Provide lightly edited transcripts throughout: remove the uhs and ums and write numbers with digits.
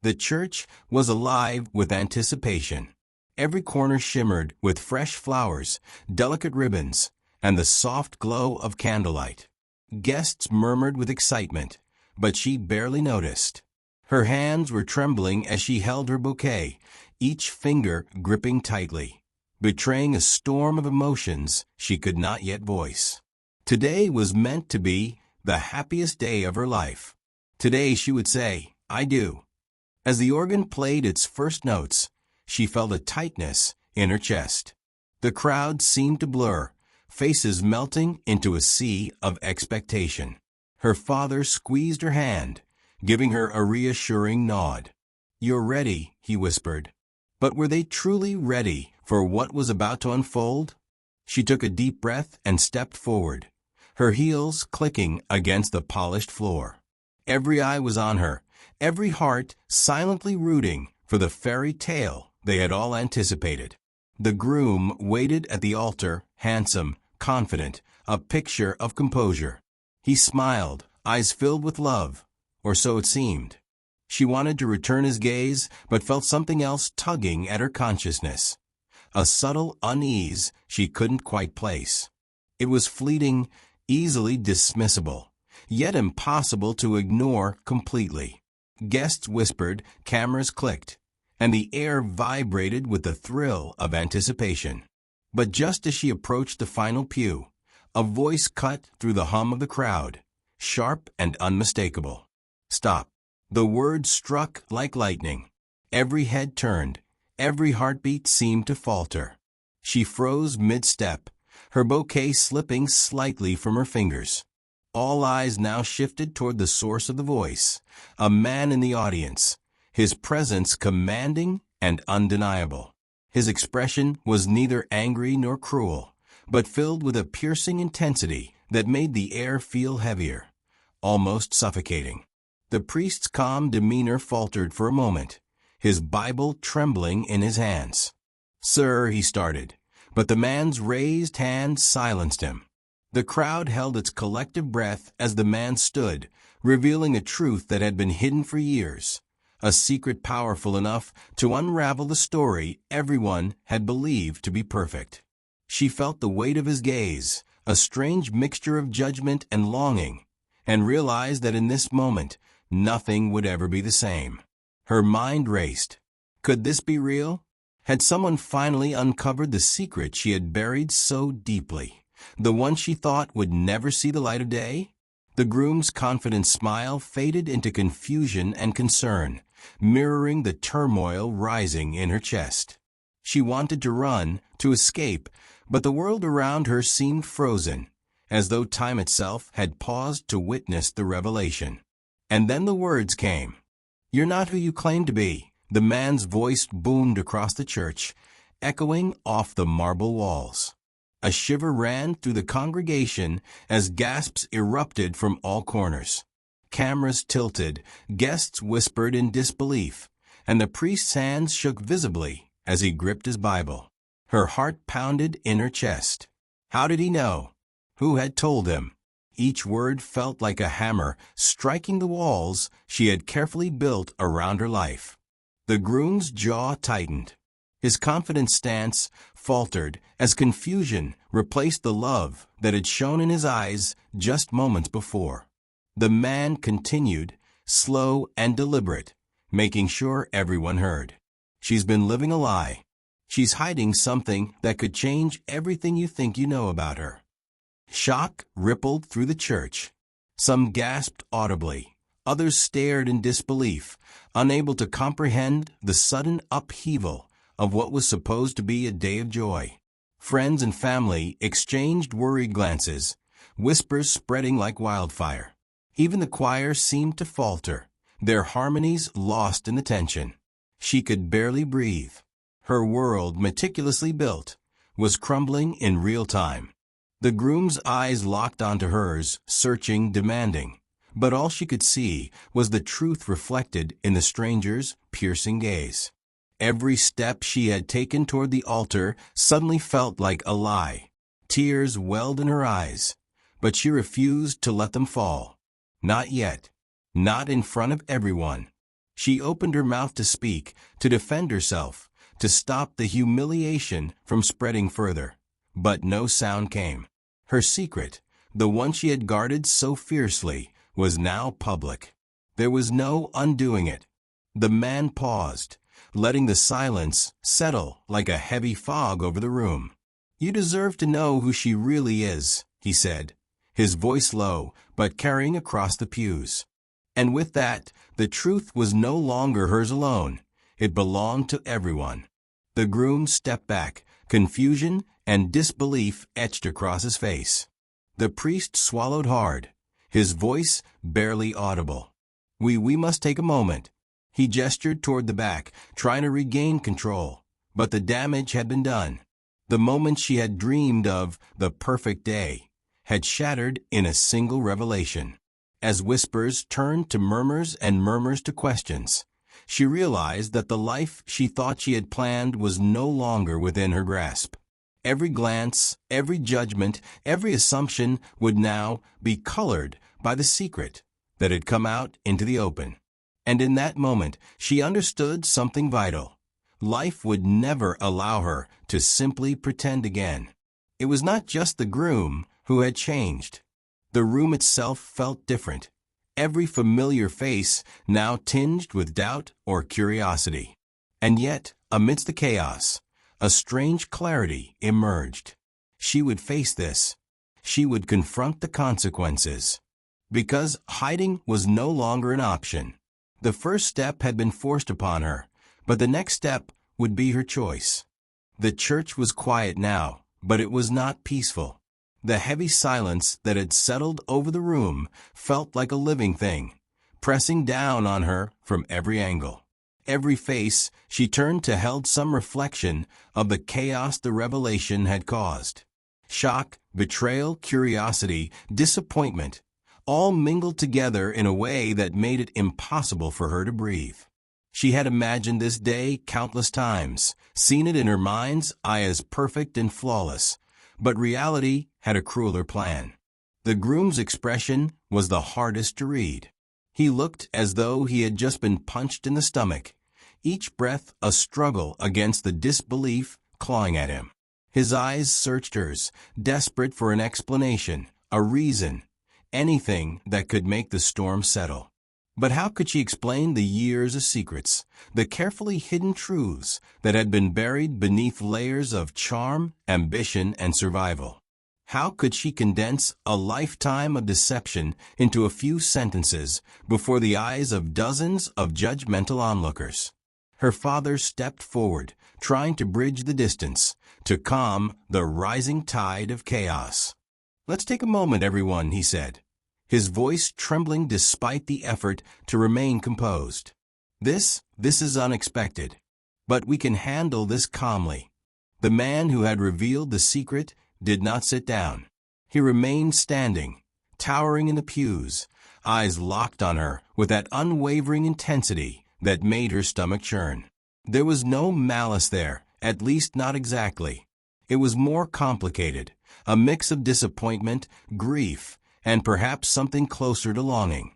The church was alive with anticipation. Every corner shimmered with fresh flowers, delicate ribbons, and the soft glow of candlelight. Guests murmured with excitement, but she barely noticed. Her hands were trembling as she held her bouquet, each finger gripping tightly, betraying a storm of emotions she could not yet voice. Today was meant to be the happiest day of her life. Today she would say, "I do." As the organ played its first notes, she felt a tightness in her chest. The crowd seemed to blur, faces melting into a sea of expectation. Her father squeezed her hand, giving her a reassuring nod. "You're ready," he whispered. But were they truly ready for what was about to unfold? She took a deep breath and stepped forward, her heels clicking against the polished floor. Every eye was on her, every heart silently rooting for the fairy tale they had all anticipated. The groom waited at the altar, handsome, confident, a picture of composure. He smiled, eyes filled with love, or so it seemed. She wanted to return his gaze, but felt something else tugging at her consciousness. A subtle unease she couldn't quite place. It was fleeting, easily dismissible, yet impossible to ignore completely. Guests whispered, cameras clicked, and the air vibrated with the thrill of anticipation. But just as she approached the final pew, a voice cut through the hum of the crowd, sharp and unmistakable. "Stop." The word struck like lightning. Every head turned, every heartbeat seemed to falter. She froze mid-step, her bouquet slipping slightly from her fingers. All eyes now shifted toward the source of the voice, a man in the audience, his presence commanding and undeniable. His expression was neither angry nor cruel, but filled with a piercing intensity that made the air feel heavier, almost suffocating. The priest's calm demeanor faltered for a moment, his Bible trembling in his hands. "Sir," he started, but the man's raised hand silenced him. The crowd held its collective breath as the man stood, revealing a truth that had been hidden for years, a secret powerful enough to unravel the story everyone had believed to be perfect. She felt the weight of his gaze, a strange mixture of judgment and longing, and realized that in this moment, nothing would ever be the same. Her mind raced. Could this be real? Had someone finally uncovered the secret she had buried so deeply? The one she thought would never see the light of day? The groom's confident smile faded into confusion and concern, mirroring the turmoil rising in her chest. She wanted to run, to escape, but the world around her seemed frozen, as though time itself had paused to witness the revelation. And then the words came. "You're not who you claim to be." The man's voice boomed across the church, echoing off the marble walls. A shiver ran through the congregation as gasps erupted from all corners. Cameras tilted, guests whispered in disbelief, and the priest's hands shook visibly as he gripped his Bible. Her heart pounded in her chest. How did he know? Who had told him? Each word felt like a hammer striking the walls she had carefully built around her life. The groom's jaw tightened. His confident stance faltered as confusion replaced the love that had shone in his eyes just moments before. The man continued, slow and deliberate, making sure everyone heard. "She's been living a lie. She's hiding something that could change everything you think you know about her." Shock rippled through the church. Some gasped audibly. Others stared in disbelief, unable to comprehend the sudden upheaval of what was supposed to be a day of joy. Friends and family exchanged worried glances, whispers spreading like wildfire. Even the choir seemed to falter, their harmonies lost in the tension. She could barely breathe. Her world, meticulously built, was crumbling in real time. The groom's eyes locked onto hers, searching, demanding. But all she could see was the truth reflected in the stranger's piercing gaze. Every step she had taken toward the altar suddenly felt like a lie. Tears welled in her eyes, but she refused to let them fall. Not yet. Not in front of everyone. She opened her mouth to speak, to defend herself, to stop the humiliation from spreading further. But no sound came. Her secret, the one she had guarded so fiercely, was now public. There was no undoing it. The man paused, letting the silence settle like a heavy fog over the room. "You deserve to know who she really is," he said, his voice low but carrying across the pews. And with that, the truth was no longer hers alone. It belonged to everyone. The groom stepped back, confusion and disbelief etched across his face. The priest swallowed hard, his voice barely audible. We must take a moment." He gestured toward the back, trying to regain control. But the damage had been done. The moment she had dreamed of, the perfect day, had shattered in a single revelation. As whispers turned to murmurs and murmurs to questions, she realized that the life she thought she had planned was no longer within her grasp. Every glance, every judgment, every assumption would now be colored by the secret that had come out into the open. And in that moment, she understood something vital. Life would never allow her to simply pretend again. It was not just the groom who had changed. The room itself felt different. Every familiar face now tinged with doubt or curiosity. And yet, amidst the chaos, a strange clarity emerged. She would face this. She would confront the consequences. Because hiding was no longer an option. The first step had been forced upon her, but the next step would be her choice. The church was quiet now, but it was not peaceful. The heavy silence that had settled over the room felt like a living thing, pressing down on her from every angle. Every face she turned to held some reflection of the chaos the revelation had caused. Shock, betrayal, curiosity, disappointment, all mingled together in a way that made it impossible for her to breathe. She had imagined this day countless times, seen it in her mind's eye as perfect and flawless, but reality had a crueler plan. The groom's expression was the hardest to read. He looked as though he had just been punched in the stomach, each breath a struggle against the disbelief clawing at him. His eyes searched hers, desperate for an explanation, a reason, anything that could make the storm settle. But how could she explain the years of secrets, the carefully hidden truths that had been buried beneath layers of charm, ambition, and survival? How could she condense a lifetime of deception into a few sentences before the eyes of dozens of judgmental onlookers? Her father stepped forward, trying to bridge the distance, to calm the rising tide of chaos. "Let's take a moment, everyone," he said, his voice trembling despite the effort to remain composed. This is unexpected, but we can handle this calmly." The man who had revealed the secret did not sit down. He remained standing, towering in the pews, eyes locked on her with that unwavering intensity that made her stomach churn. There was no malice there, at least not exactly. It was more complicated, a mix of disappointment, grief, and perhaps something closer to longing.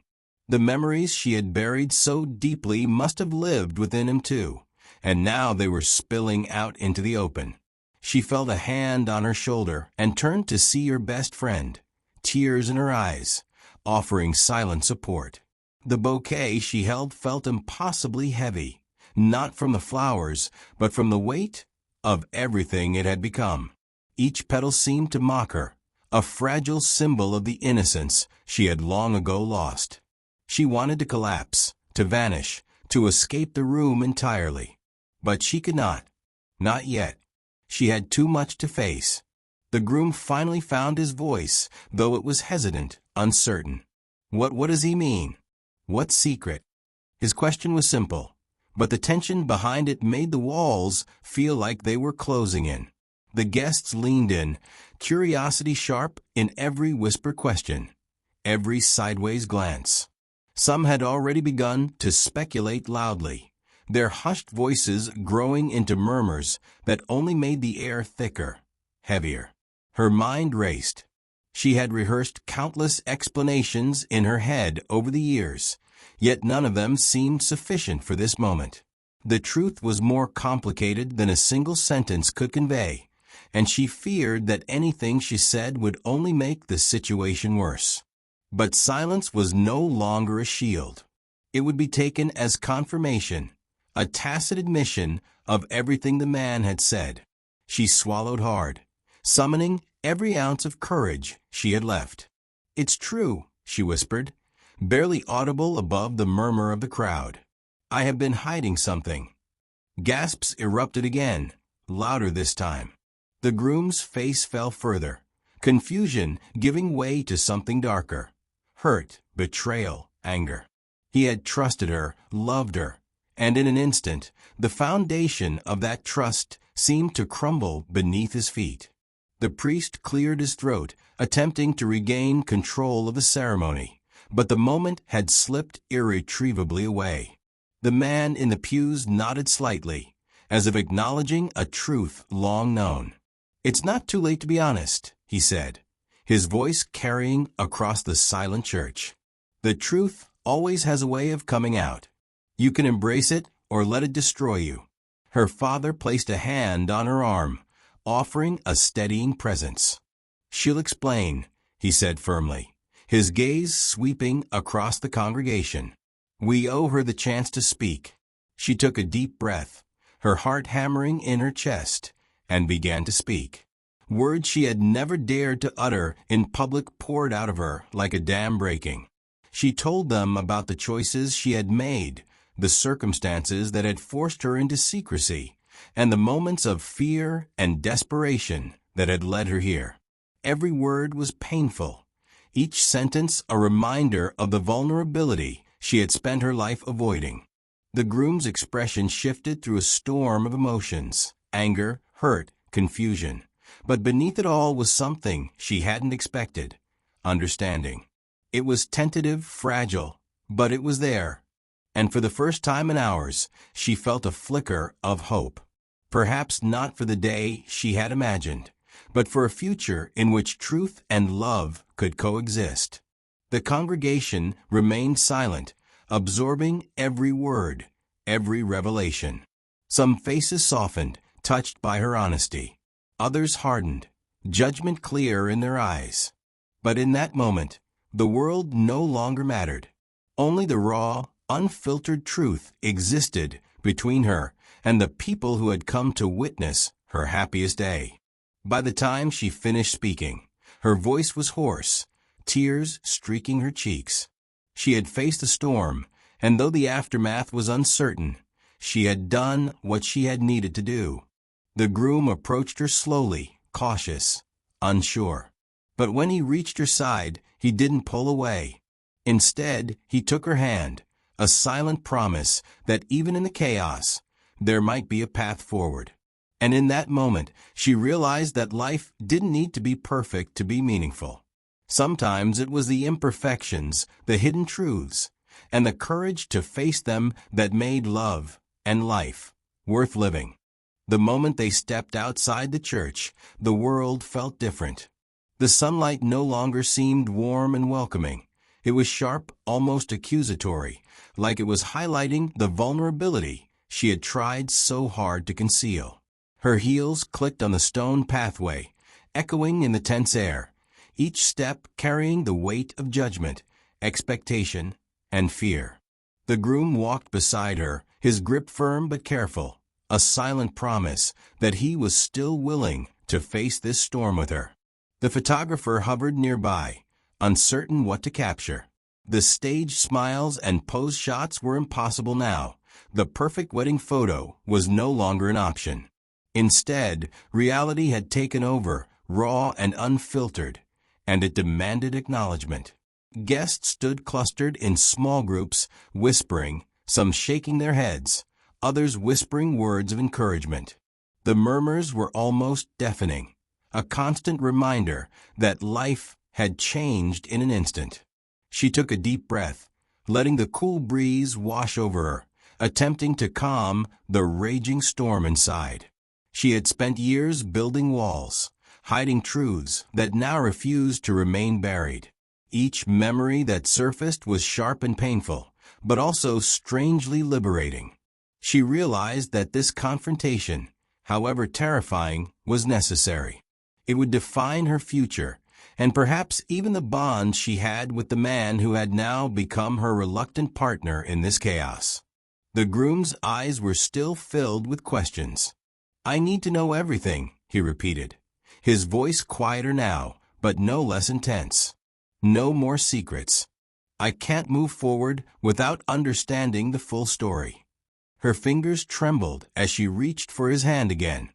The memories she had buried so deeply must have lived within him too, and now they were spilling out into the open. She felt a hand on her shoulder and turned to see her best friend, tears in her eyes, offering silent support. The bouquet she held felt impossibly heavy, not from the flowers, but from the weight of everything it had become. Each petal seemed to mock her, a fragile symbol of the innocence she had long ago lost. She wanted to collapse, to vanish, to escape the room entirely. But she could not. Not yet. She had too much to face. The groom finally found his voice, though it was hesitant, uncertain. What does he mean? What secret? His question was simple, but the tension behind it made the walls feel like they were closing in. The guests leaned in, curiosity sharp in every whispered question, every sideways glance. Some had already begun to speculate loudly, their hushed voices growing into murmurs that only made the air thicker, heavier. Her mind raced. She had rehearsed countless explanations in her head over the years, yet none of them seemed sufficient for this moment. The truth was more complicated than a single sentence could convey, and she feared that anything she said would only make the situation worse. But silence was no longer a shield. It would be taken as confirmation, a tacit admission of everything the man had said. She swallowed hard, summoning every ounce of courage she had left. "It's true," she whispered, barely audible above the murmur of the crowd. "I have been hiding something." Gasps erupted again, louder this time. The groom's face fell further, confusion giving way to something darker. Hurt, betrayal, anger. He had trusted her, loved her, and in an instant, the foundation of that trust seemed to crumble beneath his feet. The priest cleared his throat, attempting to regain control of the ceremony, but the moment had slipped irretrievably away. The man in the pews nodded slightly, as if acknowledging a truth long known. "It's not too late to be honest," he said, his voice carrying across the silent church. "The truth always has a way of coming out. You can embrace it or let it destroy you." Her father placed a hand on her arm, offering a steadying presence. "She'll explain," he said firmly, his gaze sweeping across the congregation. "We owe her the chance to speak." She took a deep breath, her heart hammering in her chest, and began to speak. Words she had never dared to utter in public poured out of her like a dam breaking. She told them about the choices she had made, the circumstances that had forced her into secrecy, and the moments of fear and desperation that had led her here. Every word was painful, each sentence a reminder of the vulnerability she had spent her life avoiding. The groom's expression shifted through a storm of emotions: anger, hurt, confusion. But beneath it all was something she hadn't expected: understanding. It was tentative, fragile, but it was there. And for the first time in hours, she felt a flicker of hope. Perhaps not for the day she had imagined, but for a future in which truth and love could coexist. The congregation remained silent, absorbing every word, every revelation. Some faces softened, touched by her honesty. Others hardened, judgment clear in their eyes. But in that moment, the world no longer mattered. Only the raw, unfiltered truth existed between her and the people who had come to witness her happiest day. By the time she finished speaking, her voice was hoarse, tears streaking her cheeks. She had faced a storm, and though the aftermath was uncertain, she had done what she had needed to do. The groom approached her slowly, cautious, unsure. But when he reached her side, he didn't pull away. Instead, he took her hand, a silent promise that even in the chaos, there might be a path forward. And in that moment, she realized that life didn't need to be perfect to be meaningful. Sometimes it was the imperfections, the hidden truths, and the courage to face them that made love and life worth living. The moment they stepped outside the church, the world felt different. The sunlight no longer seemed warm and welcoming. It was sharp, almost accusatory, like it was highlighting the vulnerability she had tried so hard to conceal. Her heels clicked on the stone pathway, echoing in the tense air, each step carrying the weight of judgment, expectation, and fear. The groom walked beside her, his grip firm but careful, a silent promise that he was still willing to face this storm with her. The photographer hovered nearby, uncertain what to capture. The staged smiles and pose shots were impossible now. The perfect wedding photo was no longer an option. Instead, reality had taken over, raw and unfiltered, and it demanded acknowledgement. Guests stood clustered in small groups, whispering, some shaking their heads, others whispering words of encouragement. The murmurs were almost deafening, a constant reminder that life had changed in an instant. She took a deep breath, letting the cool breeze wash over her, attempting to calm the raging storm inside. She had spent years building walls, hiding truths that now refused to remain buried. Each memory that surfaced was sharp and painful, but also strangely liberating. She realized that this confrontation, however terrifying, was necessary. It would define her future, and perhaps even the bond she had with the man who had now become her reluctant partner in this chaos. The groom's eyes were still filled with questions. "I need to know everything," he repeated, his voice quieter now, but no less intense. "No more secrets. I can't move forward without understanding the full story." Her fingers trembled as she reached for his hand again.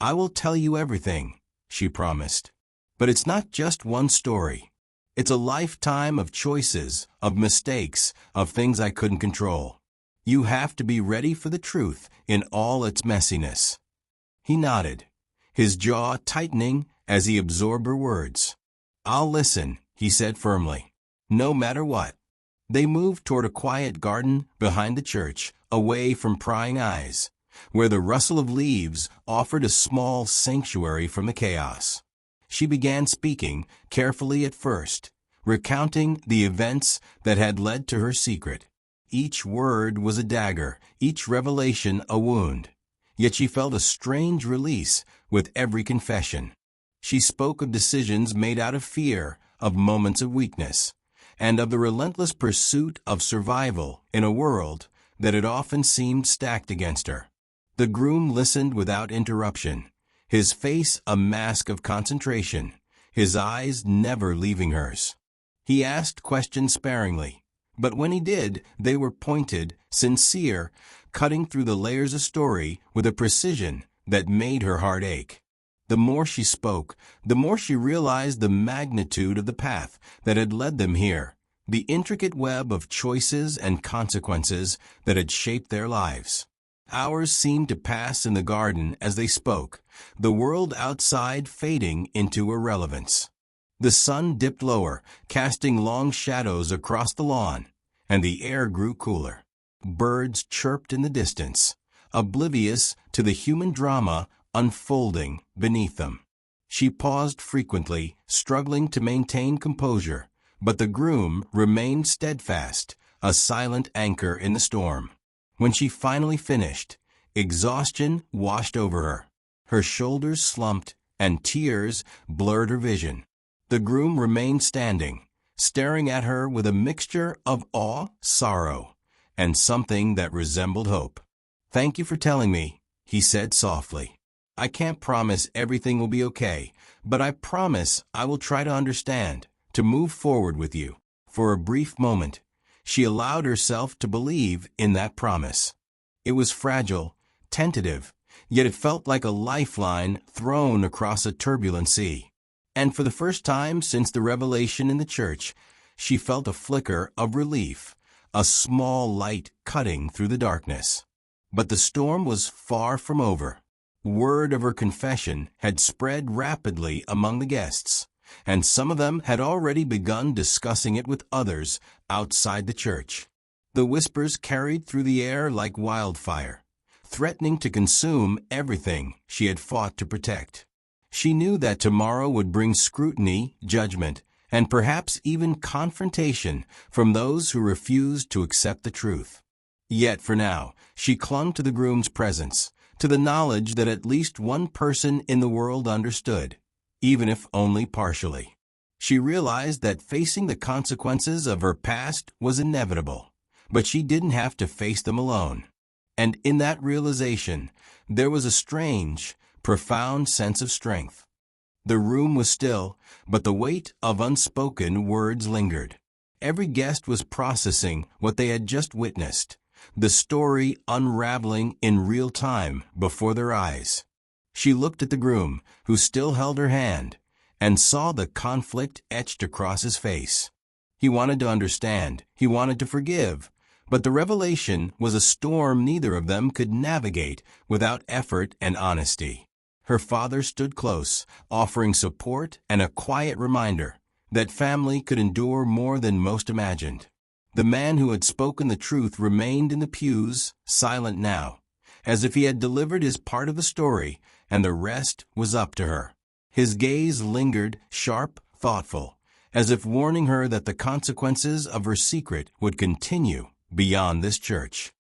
"I will tell you everything," she promised. "But it's not just one story. It's a lifetime of choices, of mistakes, of things I couldn't control. You have to be ready for the truth in all its messiness." He nodded, his jaw tightening as he absorbed her words. "I'll listen," he said firmly, "no matter what." They moved toward a quiet garden behind the church, away from prying eyes, where the rustle of leaves offered a small sanctuary from the chaos. She began speaking, carefully at first, recounting the events that had led to her secret. Each word was a dagger, each revelation a wound. Yet she felt a strange release with every confession. She spoke of decisions made out of fear, of moments of weakness, and of the relentless pursuit of survival in a world that had often seemed stacked against her. The groom listened without interruption, his face a mask of concentration, his eyes never leaving hers. He asked questions sparingly, but when he did, they were pointed, sincere, cutting through the layers of story with a precision that made her heart ache. The more she spoke, the more she realized the magnitude of the path that had led them here, the intricate web of choices and consequences that had shaped their lives. Hours seemed to pass in the garden as they spoke, the world outside fading into irrelevance. The sun dipped lower, casting long shadows across the lawn, and the air grew cooler. Birds chirped in the distance, oblivious to the human drama unfolding beneath them. She paused frequently, struggling to maintain composure, but the groom remained steadfast, a silent anchor in the storm. When she finally finished, exhaustion washed over her. Her shoulders slumped, and tears blurred her vision. The groom remained standing, staring at her with a mixture of awe, sorrow, and something that resembled hope. "Thank you for telling me," he said softly. "I can't promise everything will be okay, but I promise I will try to understand, to move forward with you." For a brief moment, she allowed herself to believe in that promise. It was fragile, tentative, yet it felt like a lifeline thrown across a turbulent sea. And for the first time since the revelation in the church, she felt a flicker of relief, a small light cutting through the darkness. But the storm was far from over. Word of her confession had spread rapidly among the guests, and some of them had already begun discussing it with others outside the church. The whispers carried through the air like wildfire, threatening to consume everything she had fought to protect. She knew that tomorrow would bring scrutiny, judgment, and perhaps even confrontation from those who refused to accept the truth. Yet for now, she clung to the groom's presence, to the knowledge that at least one person in the world understood, even if only partially. She realized that facing the consequences of her past was inevitable, but she didn't have to face them alone. And in that realization, there was a strange, profound sense of strength. The room was still, but the weight of unspoken words lingered. Every guest was processing what they had just witnessed, the story unraveling in real time before their eyes. She looked at the groom, who still held her hand, and saw the conflict etched across his face. He wanted to understand, he wanted to forgive, but the revelation was a storm neither of them could navigate without effort and honesty. Her father stood close, offering support and a quiet reminder that family could endure more than most imagined. The man who had spoken the truth remained in the pews, silent now, as if he had delivered his part of the story and the rest was up to her. His gaze lingered, sharp, thoughtful, as if warning her that the consequences of her secret would continue beyond this church.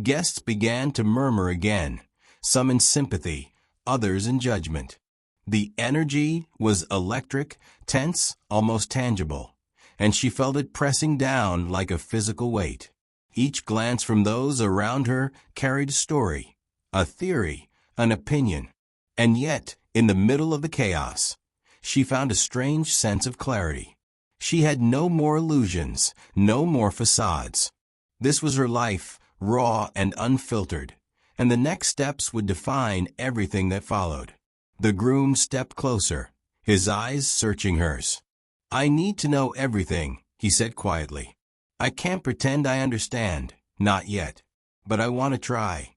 Guests began to murmur again, some in sympathy, others in judgment. The energy was electric, tense, almost tangible, and she felt it pressing down like a physical weight. Each glance from those around her carried a story, a theory, an opinion. And yet, in the middle of the chaos, she found a strange sense of clarity. She had no more illusions, no more facades. This was her life, raw and unfiltered, and the next steps would define everything that followed. The groom stepped closer, his eyes searching hers. "I need to know everything," he said quietly. "I can't pretend I understand, not yet, but I want to try."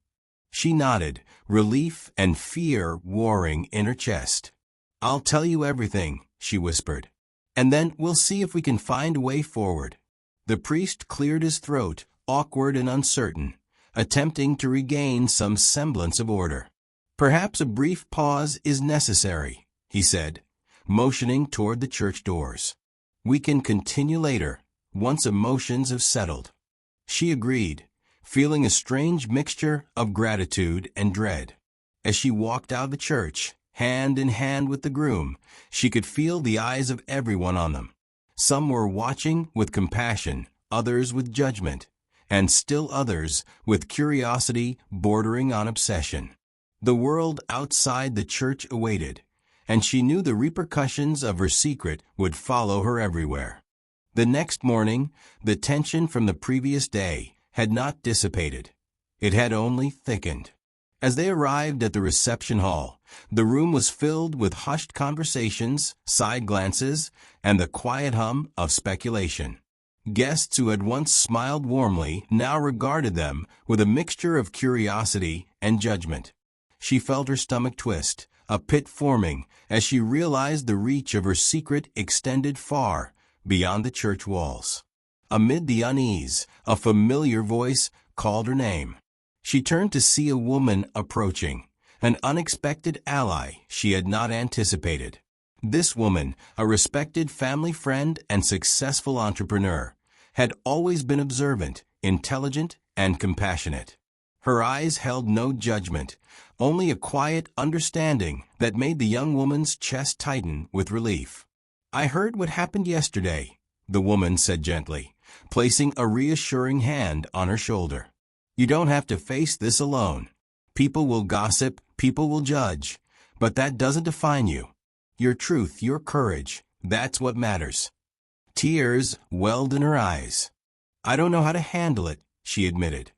She nodded, relief and fear warring in her chest. "I'll tell you everything," she whispered, "and then we'll see if we can find a way forward." The priest cleared his throat, awkward and uncertain, attempting to regain some semblance of order. "Perhaps a brief pause is necessary," he said, motioning toward the church doors. "We can continue later, once emotions have settled." She agreed, feeling a strange mixture of gratitude and dread. As she walked out of the church, hand in hand with the groom, she could feel the eyes of everyone on them. Some were watching with compassion, others with judgment, and still others with curiosity bordering on obsession. The world outside the church awaited, and she knew the repercussions of her secret would follow her everywhere. The next morning, the tension from the previous day had not dissipated. It had only thickened. As they arrived at the reception hall, the room was filled with hushed conversations, side glances, and the quiet hum of speculation. Guests who had once smiled warmly now regarded them with a mixture of curiosity and judgment. She felt her stomach twist, a pit forming, as she realized the reach of her secret extended far beyond the church walls. Amid the unease, a familiar voice called her name. She turned to see a woman approaching, an unexpected ally she had not anticipated. This woman, a respected family friend and successful entrepreneur, had always been observant, intelligent, and compassionate. Her eyes held no judgment, only a quiet understanding that made the young woman's chest tighten with relief. "I heard what happened yesterday," the woman said gently, placing a reassuring hand on her shoulder. "You don't have to face this alone. People will gossip, people will judge, but that doesn't define you. Your truth, your courage, that's what matters." Tears welled in her eyes. "I don't know how to handle it," she admitted.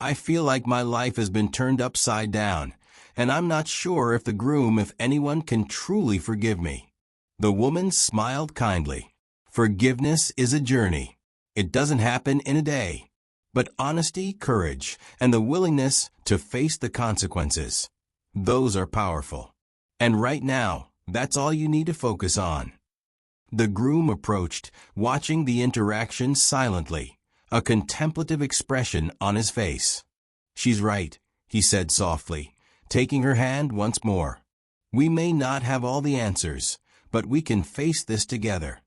"I feel like my life has been turned upside down, and I'm not sure if the groom, if anyone, can truly forgive me." The woman smiled kindly. "Forgiveness is a journey. It doesn't happen in a day. But honesty, courage, and the willingness to face the consequences, those are powerful. And right now, that's all you need to focus on." The groom approached, watching the interaction silently, a contemplative expression on his face. "She's right," he said softly, taking her hand once more. "We may not have all the answers, but we can face this together."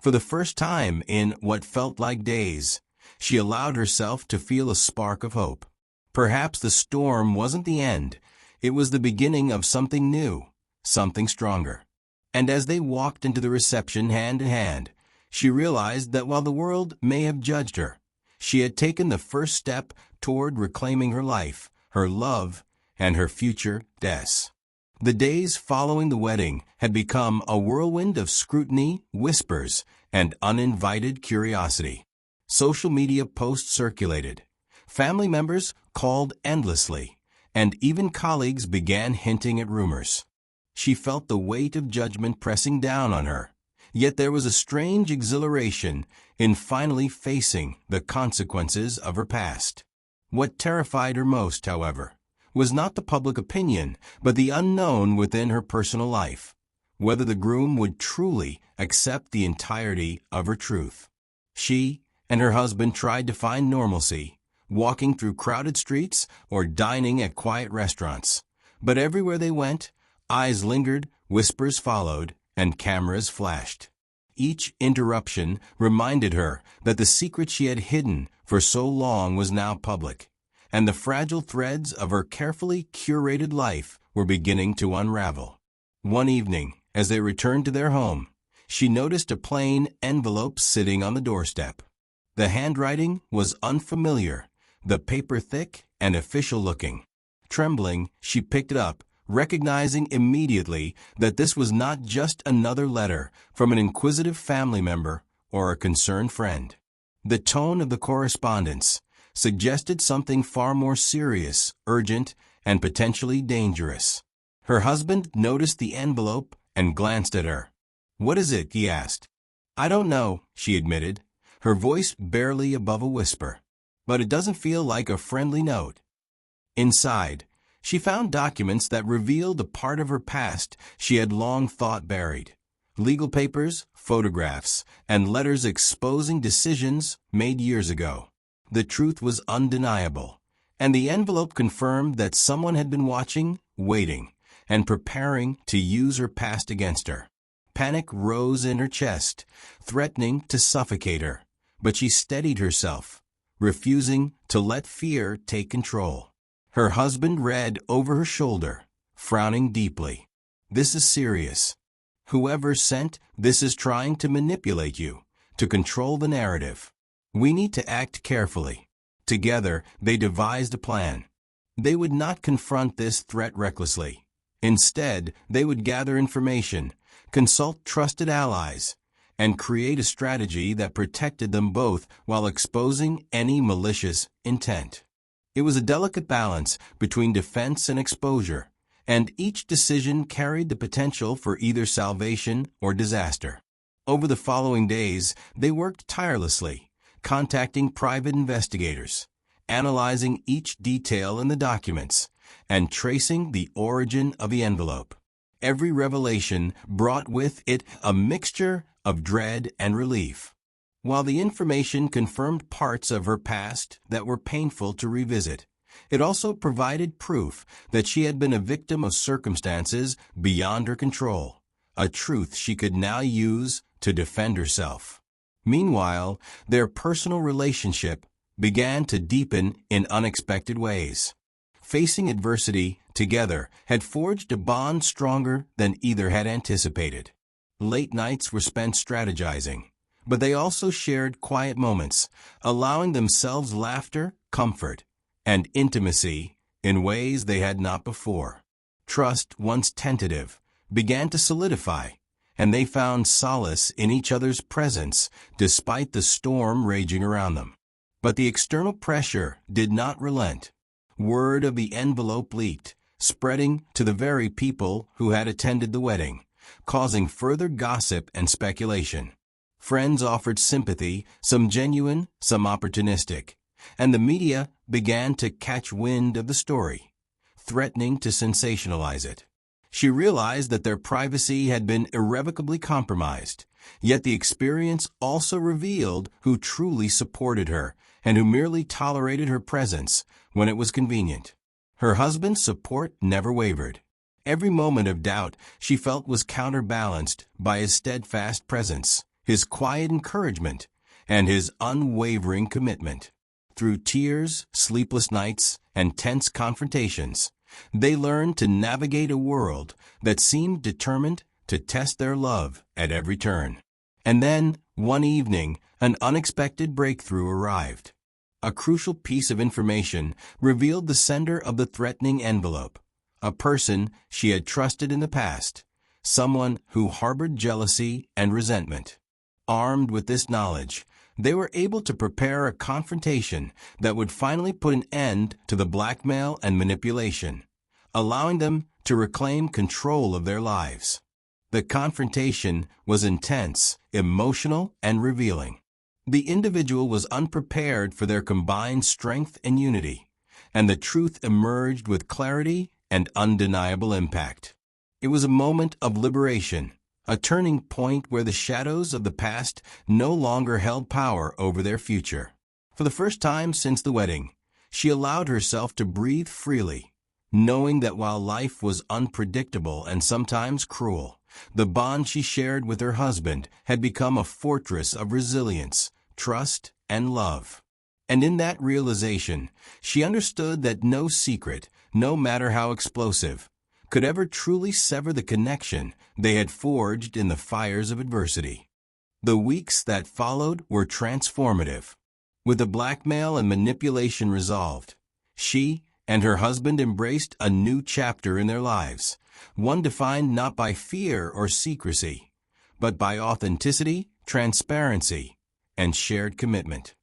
For the first time in what felt like days, she allowed herself to feel a spark of hope. Perhaps the storm wasn't the end, it was the beginning of something new, something stronger. And as they walked into the reception hand in hand, she realized that while the world may have judged her, she had taken the first step toward reclaiming her life, her love, and her future Des. The days following the wedding had become a whirlwind of scrutiny, whispers, and uninvited curiosity. Social media posts circulated. Family members called endlessly, and even colleagues began hinting at rumors. She felt the weight of judgment pressing down on her, yet there was a strange exhilaration in finally facing the consequences of her past. What terrified her most, however, was not the public opinion, but the unknown within her personal life, whether the groom would truly accept the entirety of her truth. She and her husband tried to find normalcy, walking through crowded streets or dining at quiet restaurants. But everywhere they went, eyes lingered, whispers followed, and cameras flashed. Each interruption reminded her that the secret she had hidden for so long was now public, and the fragile threads of her carefully curated life were beginning to unravel. One evening, as they returned to their home, she noticed a plain envelope sitting on the doorstep. The handwriting was unfamiliar, the paper thick and official-looking. Trembling, she picked it up, recognizing immediately that this was not just another letter from an inquisitive family member or a concerned friend. The tone of the correspondence suggested something far more serious, urgent, and potentially dangerous. Her husband noticed the envelope and glanced at her. "What is it?" he asked. "I don't know," she admitted, her voice barely above a whisper. "But it doesn't feel like a friendly note." Inside, she found documents that revealed a part of her past she had long thought buried. Legal papers, photographs, and letters exposing decisions made years ago. The truth was undeniable, and the envelope confirmed that someone had been watching, waiting, and preparing to use her past against her. Panic rose in her chest, threatening to suffocate her, but she steadied herself, refusing to let fear take control. Her husband read over her shoulder, frowning deeply. "This is serious. Whoever sent this is trying to manipulate you, to control the narrative. We need to act carefully." Together, they devised a plan. They would not confront this threat recklessly. Instead, they would gather information, consult trusted allies, and create a strategy that protected them both while exposing any malicious intent. It was a delicate balance between defense and exposure, and each decision carried the potential for either salvation or disaster. Over the following days, they worked tirelessly, contacting private investigators, analyzing each detail in the documents, and tracing the origin of the envelope. Every revelation brought with it a mixture of dread and relief. While the information confirmed parts of her past that were painful to revisit, it also provided proof that she had been a victim of circumstances beyond her control, a truth she could now use to defend herself. Meanwhile, their personal relationship began to deepen in unexpected ways. Facing adversity together had forged a bond stronger than either had anticipated. Late nights were spent strategizing, but they also shared quiet moments, allowing themselves laughter, comfort, and intimacy in ways they had not before. Trust, once tentative, began to solidify, and they found solace in each other's presence despite the storm raging around them. But the external pressure did not relent. Word of the envelope leaked, spreading to the very people who had attended the wedding, causing further gossip and speculation. Friends offered sympathy, some genuine, some opportunistic, and the media began to catch wind of the story, threatening to sensationalize it. She realized that their privacy had been irrevocably compromised, yet the experience also revealed who truly supported her and who merely tolerated her presence when it was convenient. Her husband's support never wavered. Every moment of doubt she felt was counterbalanced by his steadfast presence, his quiet encouragement, and his unwavering commitment. Through tears, sleepless nights, and tense confrontations, they learned to navigate a world that seemed determined to test their love at every turn. And then, one evening, an unexpected breakthrough arrived. A crucial piece of information revealed the sender of the threatening envelope, a person she had trusted in the past, someone who harbored jealousy and resentment. Armed with this knowledge, they were able to prepare a confrontation that would finally put an end to the blackmail and manipulation, allowing them to reclaim control of their lives. The confrontation was intense, emotional, and revealing. The individual was unprepared for their combined strength and unity, and the truth emerged with clarity and undeniable impact. It was a moment of liberation, a turning point where the shadows of the past no longer held power over their future. For the first time since the wedding, she allowed herself to breathe freely, knowing that while life was unpredictable and sometimes cruel, The bond she shared with her husband had become a fortress of resilience, trust, and love. And in that realization, she understood that no secret, no matter how explosive, could ever truly sever the connection they had forged in the fires of adversity. The weeks that followed were transformative. With the blackmail and manipulation resolved, she and her husband embraced a new chapter in their lives, one defined not by fear or secrecy, but by authenticity, transparency, and shared commitment.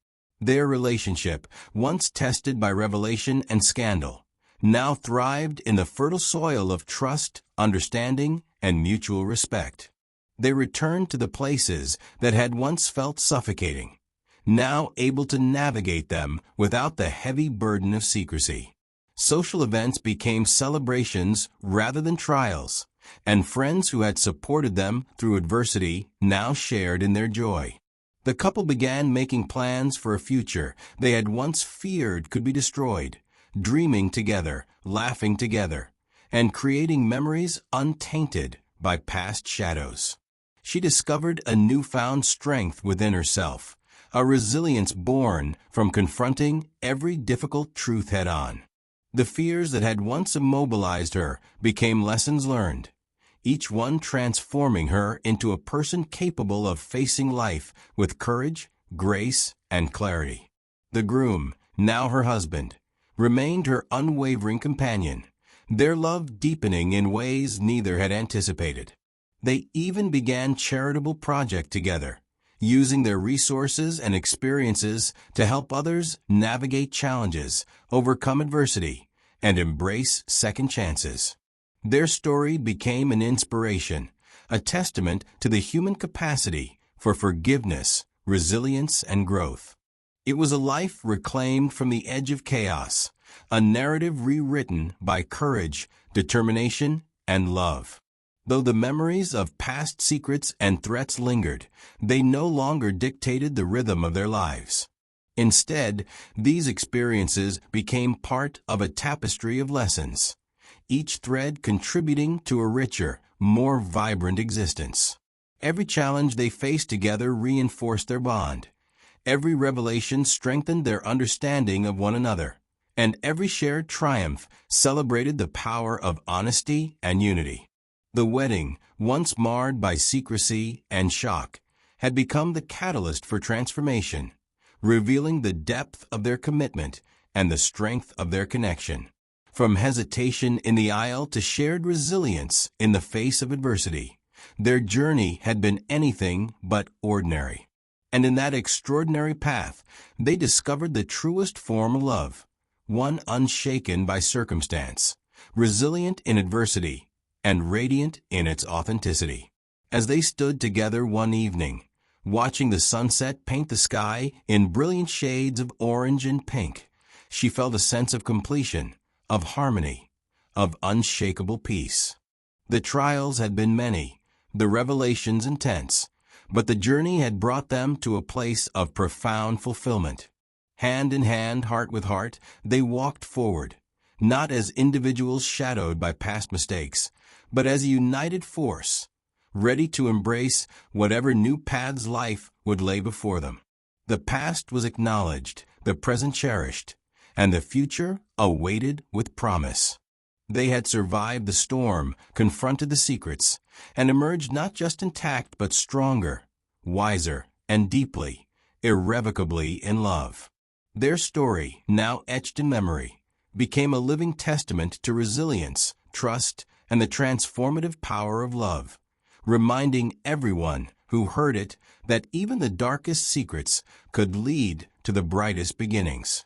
Their relationship, once tested by revelation and scandal, now thrived in the fertile soil of trust, understanding, and mutual respect. They returned to the places that had once felt suffocating, now able to navigate them without the heavy burden of secrecy. Social events became celebrations rather than trials, and friends who had supported them through adversity now shared in their joy. The couple began making plans for a future they had once feared could be destroyed, dreaming together, laughing together, and creating memories untainted by past shadows. She discovered a newfound strength within herself, a resilience born from confronting every difficult truth head-on. The fears that had once immobilized her became lessons learned, each one transforming her into a person capable of facing life with courage, grace, and clarity. The groom, now her husband, remained her unwavering companion, their love deepening in ways neither had anticipated. They even began charitable projects together, using their resources and experiences to help others navigate challenges, overcome adversity, and embrace second chances. Their story became an inspiration, a testament to the human capacity for forgiveness, resilience, and growth. It was a life reclaimed from the edge of chaos, a narrative rewritten by courage, determination, and love. Though the memories of past secrets and threats lingered, they no longer dictated the rhythm of their lives. Instead, these experiences became part of a tapestry of lessons, each thread contributing to a richer, more vibrant existence. Every challenge they faced together reinforced their bond. Every revelation strengthened their understanding of one another, and every shared triumph celebrated the power of honesty and unity. The wedding, once marred by secrecy and shock, had become the catalyst for transformation, revealing the depth of their commitment and the strength of their connection. From hesitation in the aisle to shared resilience in the face of adversity, their journey had been anything but ordinary. And in that extraordinary path, they discovered the truest form of love, one unshaken by circumstance, resilient in adversity, and radiant in its authenticity. As they stood together one evening, watching the sunset paint the sky in brilliant shades of orange and pink, she felt a sense of completion, of harmony, of unshakable peace. The trials had been many, the revelations intense, but the journey had brought them to a place of profound fulfillment. Hand in hand, heart with heart, they walked forward, not as individuals shadowed by past mistakes, but as a united force, ready to embrace whatever new paths life would lay before them. The past was acknowledged, the present cherished, and the future awaited with promise. They had survived the storm, confronted the secrets, and emerged not just intact but stronger, wiser, and deeply, irrevocably in love. Their story, now etched in memory, became a living testament to resilience, trust, and the transformative power of love, reminding everyone who heard it that even the darkest secrets could lead to the brightest beginnings.